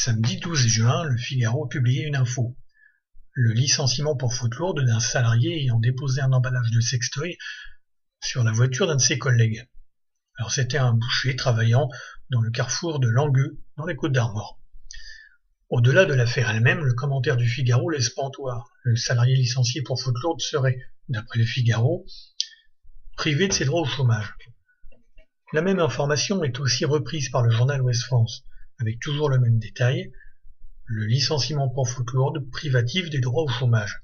Samedi 12 juin, Le Figaro publiait une info. Le licenciement pour faute lourde d'un salarié ayant déposé un emballage de sextoy sur la voiture d'un de ses collègues. Alors c'était un boucher travaillant dans le carrefour de Langueux, dans les Côtes-d'Armor. Au-delà de l'affaire elle-même, le commentaire du Figaro laisse pantois. Le salarié licencié pour faute lourde serait, d'après le Figaro, privé de ses droits au chômage. La même information est aussi reprise par le journal Ouest France, avec toujours le même détail, le licenciement pour faute lourde privatif des droits au chômage.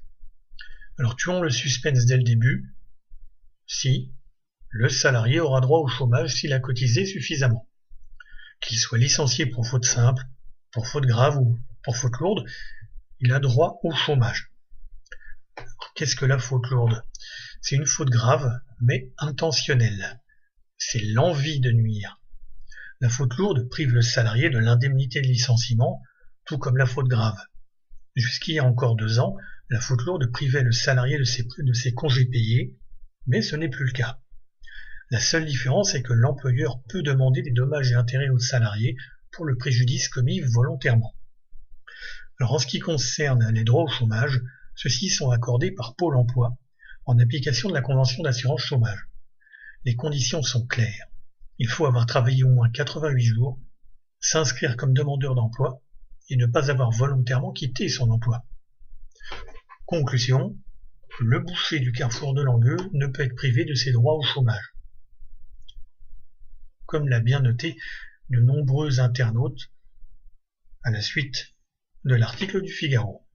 Alors tuons le suspense dès le début. Si, le salarié aura droit au chômage s'il a cotisé suffisamment. Qu'il soit licencié pour faute simple, pour faute grave ou pour faute lourde, il a droit au chômage. Qu'est-ce que la faute lourde? C'est une faute grave, mais intentionnelle. C'est l'envie de nuire. La faute lourde prive le salarié de l'indemnité de licenciement, tout comme la faute grave. Jusqu'il y a encore 2 ans, la faute lourde privait le salarié de ses congés payés, mais ce n'est plus le cas. La seule différence est que l'employeur peut demander des dommages et intérêts au salarié pour le préjudice commis volontairement. Alors en ce qui concerne les droits au chômage, ceux-ci sont accordés par Pôle emploi en application de la convention d'assurance chômage. Les conditions sont claires. Il faut avoir travaillé au moins 88 jours, s'inscrire comme demandeur d'emploi et ne pas avoir volontairement quitté son emploi. Conclusion, le boucher du carrefour de Langueux ne peut être privé de ses droits au chômage. Comme l'a bien noté de nombreux internautes à la suite de l'article du Figaro.